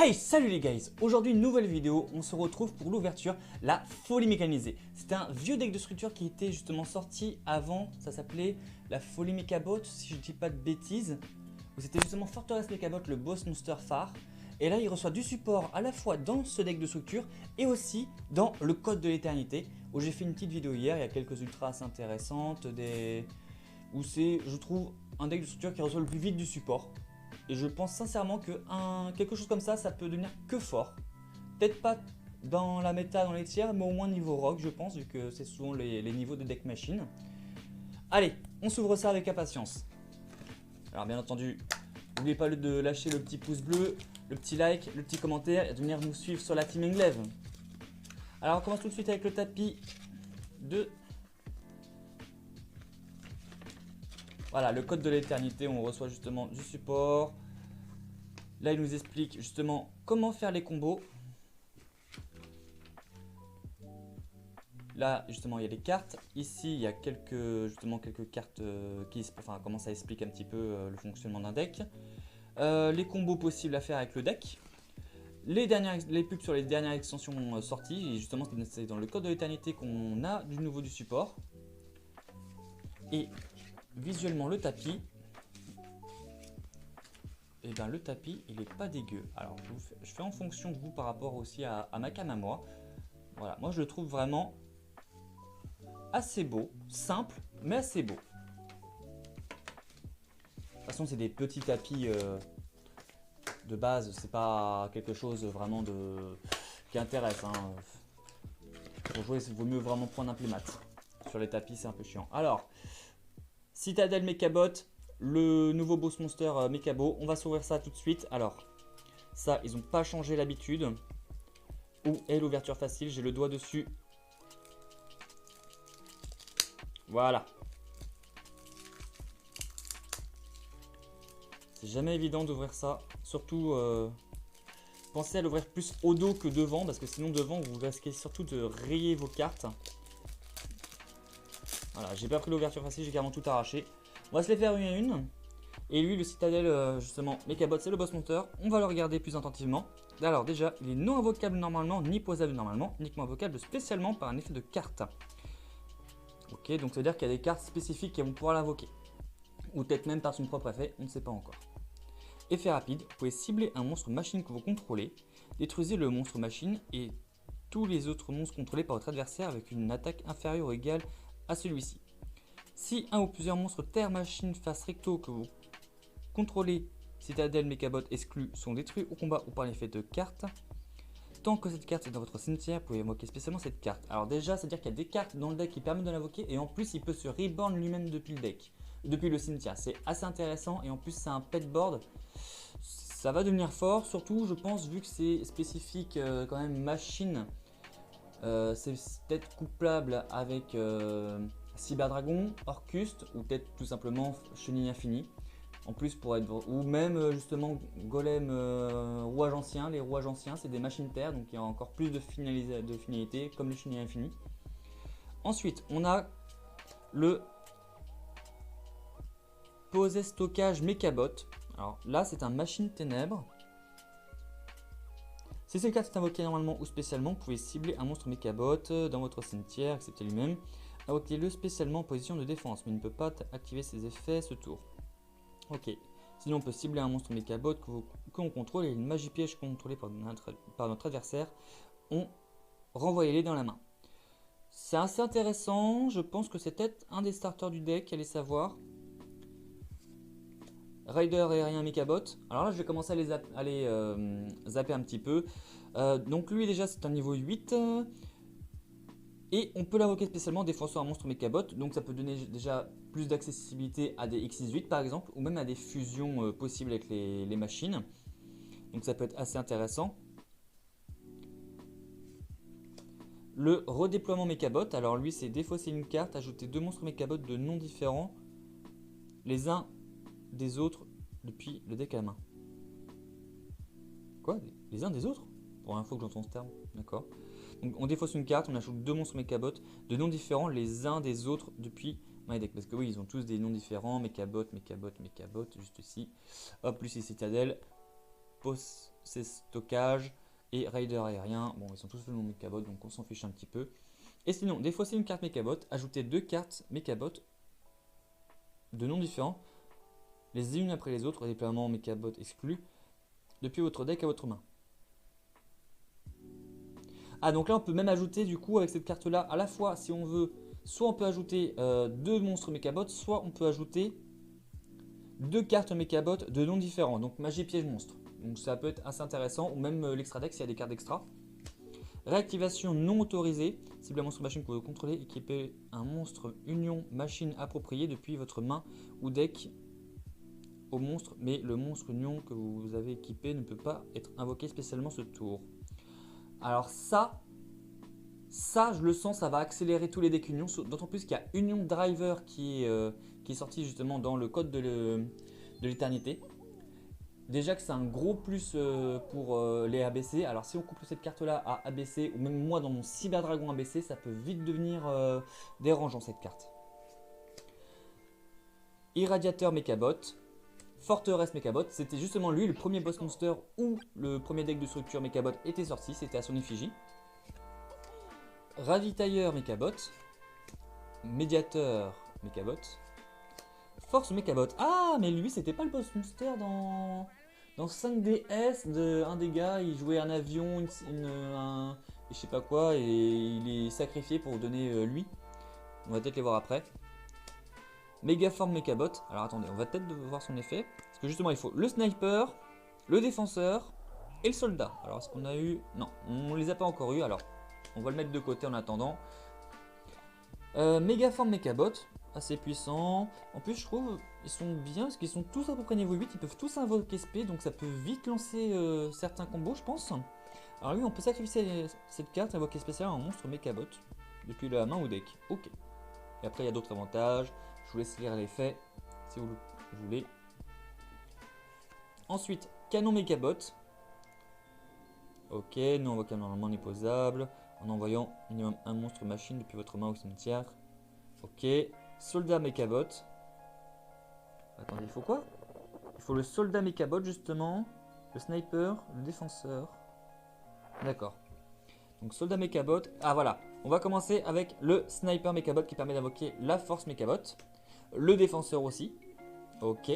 Hey, salut les guys! Aujourd'hui, nouvelle vidéo, on se retrouve pour l'ouverture, la folie mécanisée. C'était un vieux deck de structure qui était justement sorti avant, ça s'appelait la folie Mechabot, si je dis pas de bêtises. C'était justement Forteresse Mechabot, le boss monster phare. Et là, il reçoit du support à la fois dans ce deck de structure et aussi dans le code de l'éternité, où j'ai fait une petite vidéo hier, il y a quelques ultras assez intéressantes, où c'est, je trouve, un deck de structure qui reçoit le plus vite du support. Et je pense sincèrement que quelque chose comme ça peut devenir que fort. Peut-être pas dans la méta, dans les tiers, mais au moins niveau rock, je pense, vu que c'est souvent les niveaux de deck machine. Allez, on s'ouvre ça avec impatience. Alors bien entendu, n'oubliez pas de lâcher le petit pouce bleu, le petit like, le petit commentaire et de venir nous suivre sur la Team Englev. Alors on commence tout de suite avec le tapis de... Voilà, le code de l'éternité, on reçoit justement du support. Là, il nous explique justement comment faire les combos. Là, justement, il y a les cartes. Ici, il y a quelques cartes comment ça explique un petit peu le fonctionnement d'un deck. Les combos possibles à faire avec le deck. Les pubs sur les dernières extensions sorties. Et justement, c'est dans le code de l'éternité qu'on a du nouveau du support. Et visuellement, le tapis. Et bien le tapis il est pas dégueu. Alors je fais en fonction de vous par rapport aussi à ma cam à moi. Voilà, moi je le trouve vraiment assez beau, simple mais assez beau. De toute façon c'est des petits tapis de base, c'est pas quelque chose vraiment qui intéresse. Pour jouer il vaut mieux vraiment prendre un playmat. Sur les tapis c'est un peu chiant. Alors, Citadel Mechabot. Le nouveau boss monster Mechabot, on va s'ouvrir ça tout de suite. Alors, ça, ils n'ont pas changé l'habitude. Où est l'ouverture facile? J'ai le doigt dessus. Voilà. C'est jamais évident d'ouvrir ça. Surtout, pensez à l'ouvrir plus au dos que devant, parce que sinon devant, vous risquez surtout de rayer vos cartes. Voilà, j'ai pas pris l'ouverture facile, j'ai carrément tout arraché. On va se les faire une à une. Et lui, le Citadel, justement, Mechabot, c'est le boss monster. On va le regarder plus attentivement. Alors déjà, il est non invocable normalement, ni posable normalement, uniquement invocable spécialement par un effet de carte. Ok, donc ça veut dire qu'il y a des cartes spécifiques qui vont pouvoir l'invoquer. Ou peut-être même par son propre effet, on ne sait pas encore. Effet rapide, vous pouvez cibler un monstre machine que vous contrôlez, détruisez le monstre machine et tous les autres monstres contrôlés par votre adversaire avec une attaque inférieure ou égale à celui-ci. Si un ou plusieurs monstres terre machine face recto que vous contrôlés, Citadel Mechabot exclus sont détruits au combat ou par l'effet de carte. Tant que cette carte est dans votre cimetière, vous pouvez invoquer spécialement cette carte. Alors déjà, c'est-à-dire qu'il y a des cartes dans le deck qui permettent de l'invoquer et en plus, il peut se reborn lui-même depuis le deck, depuis le cimetière. C'est assez intéressant et en plus, c'est un pet board. Ça va devenir fort, surtout, je pense, vu que c'est spécifique quand même machine. C'est peut-être couplable avec Cyber Dragon, Orcuste ou peut-être tout simplement Chenille Infinie. En plus pour être, ou même justement Golem rouage ancien. Les rouages anciens c'est des machines terre, donc il y a encore plus de finalité comme les chenilles infinies. Ensuite on a le Posé Stockage Mechabot. Alors là c'est un machine ténèbres. Si cette carte est invoquée normalement ou spécialement, vous pouvez cibler un monstre Mechabot dans votre cimetière, excepté lui-même. Invoquez-le spécialement en position de défense, mais il ne peut pas activer ses effets ce tour. Ok, sinon on peut cibler un monstre Mechabot que l'on contrôle et une magie piège contrôlée par notre adversaire. On renvoyez-les dans la main. C'est assez intéressant, je pense que c'est peut-être un des starters du deck, allez savoir. Rider aérien Mechabot. Alors là je vais commencer à les zapper un petit peu. Donc lui déjà c'est un niveau 8. Et on peut l'invoquer spécialement des fois sur un monstre Mechabot, donc ça peut donner déjà plus d'accessibilité à des X18 par exemple, ou même à des fusions possibles avec les machines. Donc ça peut être assez intéressant. Le redéploiement Mechabot, alors lui c'est défausser une carte, ajouter deux monstres Mechabot de noms différents, les uns des autres depuis le deck à la main. Quoi? Les uns des autres? Pour l'info que j'entends ce terme, d'accord. Donc on défausse une carte, on ajoute deux monstres Mechabot de noms différents les uns des autres depuis my deck. Parce que oui, ils ont tous des noms différents. Mechabot, Mechabot, Mechabot, juste ici. Hop, lui c'est Citadel. c'est stockage et Raider aérien. Bon, ils sont tous faits dans Mechabot, donc on s'en fiche un petit peu. Et sinon, des fois c'est une carte Mechabot, ajoutez 2 cartes Mechabot de noms différents, les unes après les autres, déploiement Mechabot exclu, depuis votre deck à votre main. Ah, donc là on peut même ajouter du coup avec cette carte là, à la fois si on veut, soit on peut ajouter 2 monstres Mechabot, soit on peut ajouter 2 cartes Mechabot de noms différents, donc magie, piège, monstre. Donc ça peut être assez intéressant, ou même l'extra deck s'il y a des cartes extra. Réactivation non autorisée, cible un monstre machine que vous contrôlez, équipez un monstre union machine approprié depuis votre main ou deck au monstre, mais le monstre union que vous avez équipé ne peut pas être invoqué spécialement ce tour. Alors ça je le sens, ça va accélérer tous les decks union, d'autant plus qu'il y a Union Driver qui est sorti justement dans le code de l'éternité. Déjà que c'est un gros plus pour les ABC. Alors si on couple cette carte là à ABC, ou même moi dans mon Cyber Dragon ABC, ça peut vite devenir dérangeant cette carte. Irradiateur Mechabot, Forteresse Mechabot, c'était justement lui le premier boss monster où le premier deck de structure Mechabot était sorti, c'était à son effigie. Ravitailleur Mechabot, Médiateur Mechabot, Force Mechabot. Ah, mais lui c'était pas le boss monster dans 5DS de un des gars, il jouait un avion, je sais pas quoi, et il est sacrifié pour donner lui. On va peut-être les voir après. Mégaforme Mechabot. Alors attendez, on va peut-être voir son effet. Parce que justement, il faut le sniper, le défenseur et le soldat. Alors est-ce qu'on a eu... Non, on les a pas encore eu. Alors, on va le mettre de côté en attendant. Mégaforme Mechabot. Assez puissant. En plus, je trouve ils sont bien parce qu'ils sont tous à peu près niveau 8. Ils peuvent tous invoquer SP, donc ça peut vite lancer certains combos, je pense. Alors lui, on peut sacrifier cette carte, invoquer spécial un monstre Mechabot depuis la main ou deck. Ok. Et après, il y a d'autres avantages. Je vous laisse lire les faits si vous le voulez. Ensuite, canon Mechabot. Ok, non invocable normalement inopposable. En envoyant minimum un monstre machine depuis votre main au cimetière. Ok. Soldat Mechabot. Attendez, il faut quoi? Il faut le soldat Mechabot justement. Le sniper, le défenseur. D'accord. Donc soldat Mechabot. Ah voilà. On va commencer avec le sniper Mechabot qui permet d'invoquer la force Mechabot. Le défenseur aussi. Ok.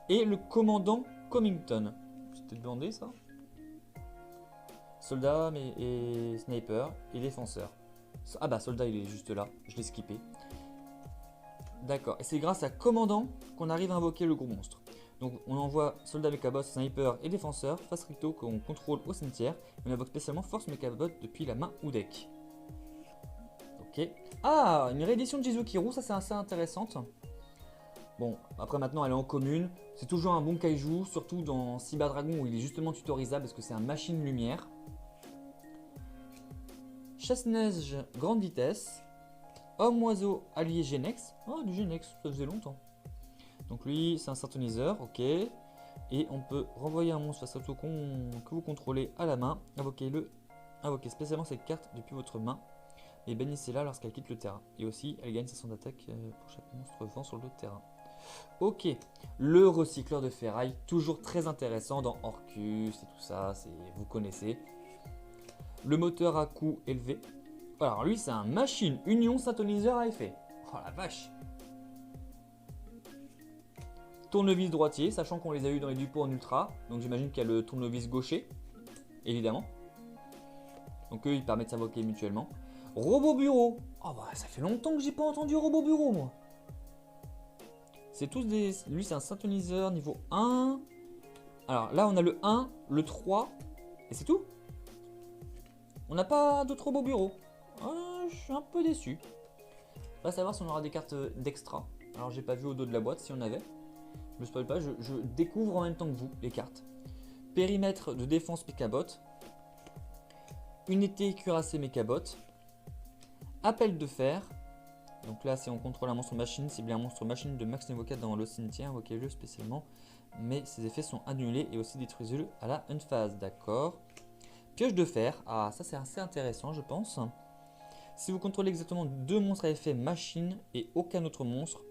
Et le commandant Comington. C'était demandé ça? Soldat et sniper et défenseur. Ah bah soldat il est juste là. Je l'ai skippé. D'accord. Et c'est grâce à commandant qu'on arrive à invoquer le gros monstre. Donc on envoie soldat Mechabot, sniper et défenseur face recto qu'on contrôle au cimetière. On invoque spécialement force Mechabot depuis la main ou deck. Ok. Ah, une réédition de Jizukiru, ça c'est assez intéressante. Bon, après maintenant elle est en commune. C'est toujours un bon kaiju, surtout dans Cyber Dragon où il est justement tutorisable parce que c'est un machine lumière. Chasse-neige grande vitesse. Homme-oiseau allié Genex. Oh, du Genex, ça faisait longtemps. Donc lui, c'est un synthoniseur, ok. Et on peut renvoyer un monstre face au que vous contrôlez à la main. Invoquez spécialement cette carte depuis votre main. Et bannissez-la lorsqu'elle quitte le terrain. Et aussi, elle gagne 500 d'attaque pour chaque monstre vent sur le terrain. Ok, le recycleur de ferraille, toujours très intéressant dans Orcus et tout ça, vous connaissez. Le moteur à coût élevé. Alors lui, c'est un machine union synthoniseur à effet. Oh la vache! Tournevis droitier, sachant qu'on les a eu dans les dupos en ultra. Donc j'imagine qu'il y a le tournevis gaucher, évidemment. Donc eux, ils permettent de s'invoquer mutuellement. Robot bureau. Oh bah ça fait longtemps que j'ai pas entendu robot bureau moi. C'est tous des... Lui c'est un synthoniseur niveau 1. Alors là on a le 1, le 3. Et c'est tout. On n'a pas d'autres robots bureau. Je suis un peu déçu. On va savoir si on aura des cartes d'extra. Alors j'ai pas vu au dos de la boîte si on avait. Je me spoil pas, je découvre en même temps que vous les cartes. Périmètre de défense Mechabot. Unité cuirassée Mechabot. Appel de fer. Donc là, si on contrôle un monstre machine, ciblez un monstre machine de max niveau 4 dans le cimetière, invoquez-le spécialement. Mais ses effets sont annulés et aussi détruisez-le à la unphase. D'accord. Pioche de fer. Ah, ça c'est assez intéressant, je pense. Si vous contrôlez exactement 2 monstres à effet machine et aucun autre monstre,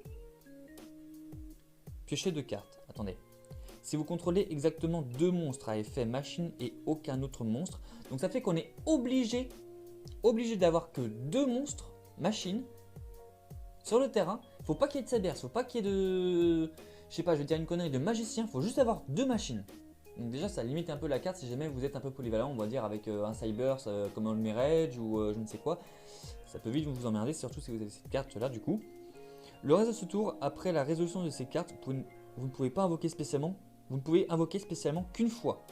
piochez 2 cartes. Attendez. Si vous contrôlez exactement 2 monstres à effet machine et aucun autre monstre, donc ça fait qu'on est obligé d'avoir que 2 monstres machine sur le terrain. Faut pas qu'il y ait de sabers, faut pas qu'il y ait de, je sais pas, je vais dire une connerie, de magicien. Faut juste avoir 2 machines. Donc déjà ça limite un peu la carte si jamais vous êtes un peu polyvalent, on va dire avec un Cybers comme un Mirage ou je ne sais quoi. Ça peut vite vous emmerder, surtout si vous avez cette carte là du coup. Le reste de ce tour, après la résolution de ces cartes, vous ne pouvez pas invoquer spécialement. Vous ne pouvez invoquer spécialement qu'une fois.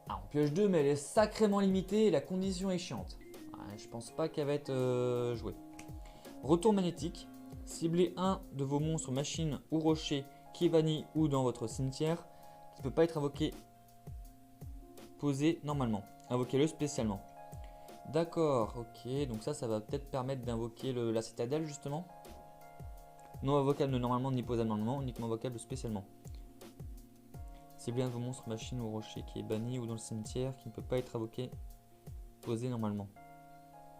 Ah, en pioche 2, mais elle est sacrément limitée et la condition est chiante. Je pense pas qu'elle va être jouée. Retour magnétique. Ciblez un de vos monstres, machines ou rochers qui est banni ou dans votre cimetière, qui ne peut pas être invoqué, posé normalement. Invoquez-le spécialement. D'accord, ok. Donc ça va peut-être permettre d'invoquer la citadelle justement. Non invocable normalement ni posable normalement, uniquement invocable spécialement. Ciblez un de vos monstres, machines ou rochers qui est banni ou dans le cimetière, qui ne peut pas être invoqué, posé normalement.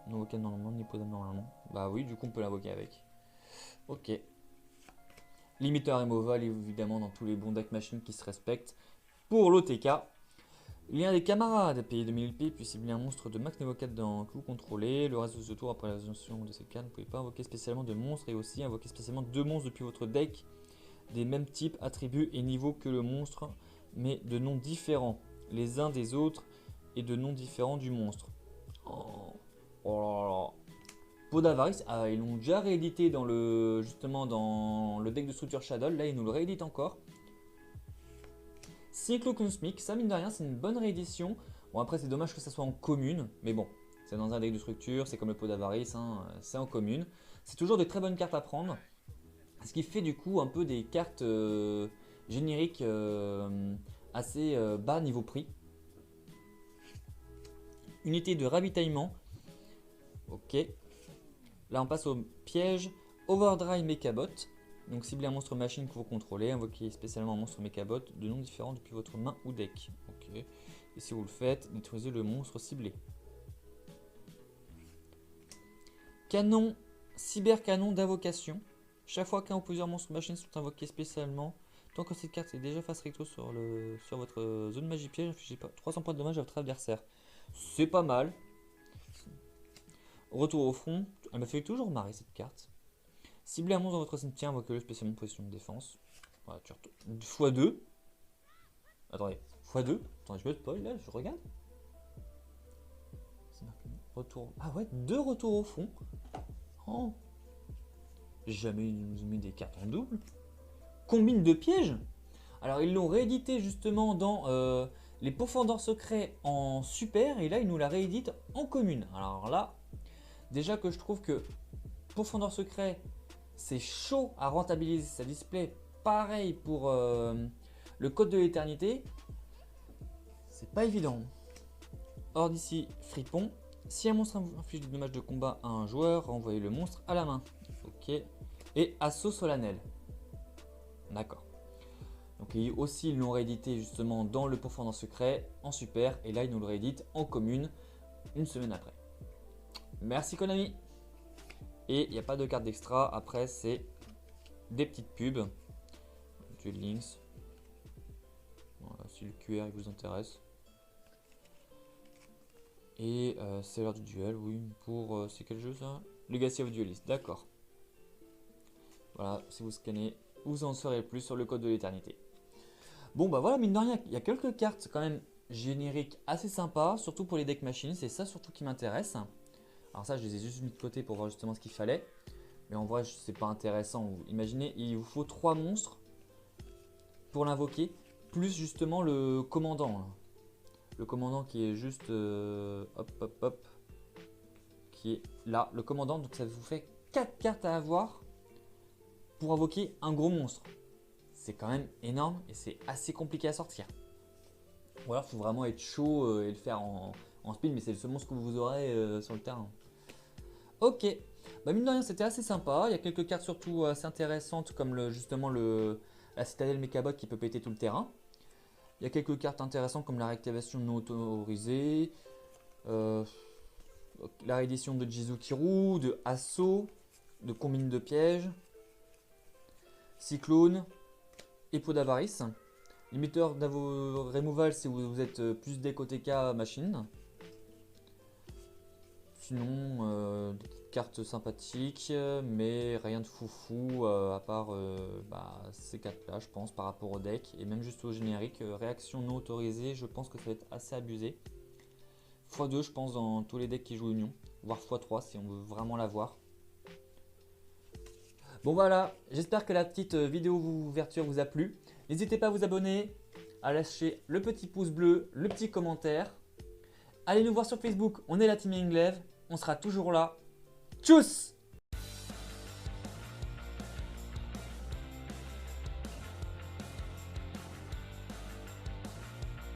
Non invocable normalement ni posable normalement. Bah oui, du coup on peut l'invoquer avec. Ok. Limiteur removal évidemment dans tous les bons decks machines qui se respectent. Pour l'OTK, lien des camarades, payez 2000 P, puis cibler un monstre de max niveau 4 que vous contrôlez. Le reste de ce tour, après la résolution de cette carte, vous ne pouvez pas invoquer spécialement de monstres et aussi invoquer spécialement 2 monstres depuis votre deck des mêmes types, attributs et niveaux que le monstre, mais de noms différents les uns des autres et de noms différents du monstre. Oh là là. Peau d'avarice, ils l'ont déjà réédité justement dans le deck de structure Shadow, là ils nous le rééditent encore. Cyclo Cosmique, ça mine de rien c'est une bonne réédition. Bon après c'est dommage que ça soit en commune, mais bon, c'est dans un deck de structure, c'est comme le pot d'avarice, hein, c'est en commune. C'est toujours de très bonnes cartes à prendre. Ce qui fait du coup un peu des cartes génériques assez bas niveau prix. Unité de ravitaillement. Ok. Là on passe au piège. Overdrive Mechabot. Donc ciblez un monstre machine que vous contrôlez. Invoquez spécialement un monstre Mechabot de noms différents depuis votre main ou deck. Ok. Et si vous le faites, détruisez le monstre ciblé. Canon. Cybercanon d'invocation. Chaque fois qu'un ou plusieurs monstres machines sont invoqués spécialement, tant que cette carte est déjà face recto sur votre zone magie piège, infligez pas 300 points de dommage à votre adversaire. C'est pas mal. Retour au front, elle m'a fait toujours marrer cette carte. Ciblez un monstre dans votre cimetière, invoquez-le spécialement position de défense. Voilà, x2. Attendez, x2. Attendez, je me spoil là, je regarde. Retour. Ah ouais, 2 retours au fond. Oh. Jamais ils nous ont mis des cartes en double. Combine de pièges. Alors ils l'ont réédité justement dans les pourfendeurs secrets en super et là ils nous la rééditent en commune. Alors là, déjà que je trouve que pourfendeur secret c'est chaud à rentabiliser sa display. Pareil pour le code de l'éternité. C'est pas évident. Hors d'ici, fripon. Si un monstre inflige des dommages de combat à un joueur, renvoyez le monstre à la main. Ok. Et assaut solennel. D'accord. Donc aussi ils l'ont réédité justement dans le pourfendeur secret en super. Et là ils nous le rééditent en commune une semaine après. Merci Konami. Et il n'y a pas de carte d'extra. Après c'est des petites pubs. Duel Links. Voilà, si le QR il vous intéresse. Et c'est l'heure du duel, oui, pour... c'est quel jeu ça? Legacy of Duelist, d'accord. Voilà, si vous scannez, vous en saurez plus sur le code de l'éternité. Bon bah voilà, mine de rien, il y a quelques cartes quand même génériques assez sympas, surtout pour les deck machines, c'est ça surtout qui m'intéresse. Alors ça, je les ai juste mis de côté pour voir justement ce qu'il fallait. Mais en vrai, c'est pas intéressant. Imaginez, il vous faut 3 monstres pour l'invoquer, plus justement le commandant. Hein. Le commandant qui est juste hop hop hop, qui est là, le commandant. Donc ça vous fait 4 cartes à avoir pour invoquer un gros monstre. C'est quand même énorme et c'est assez compliqué à sortir. Ou alors il faut vraiment être chaud et le faire en speed, mais c'est le seul monstre que vous aurez sur le terrain. Ok, bah mine de rien c'était assez sympa. Il y a quelques cartes surtout assez intéressantes comme justement la citadelle Mechabot qui peut péter tout le terrain. Il y a quelques cartes intéressantes comme la réactivation non autorisée, la réédition de Jizukiru, de Assaut, de combine de pièges, Cyclone et Peau d'avarice. Limiter removal si vous êtes plus deck OTK machine. Sinon, des petites cartes sympathiques, mais rien de foufou à part ces 4 là, je pense, par rapport au deck. Et même juste au générique, réaction non autorisée, je pense que ça va être assez abusé. x2, je pense, dans tous les decks qui jouent Union, voire x3 si on veut vraiment l'avoir. Bon voilà, j'espère que la petite vidéo ouverture vous a plu. N'hésitez pas à vous abonner, à lâcher le petit pouce bleu, le petit commentaire. Allez nous voir sur Facebook, on est la Team Ynglev, on sera toujours là. Tchuss!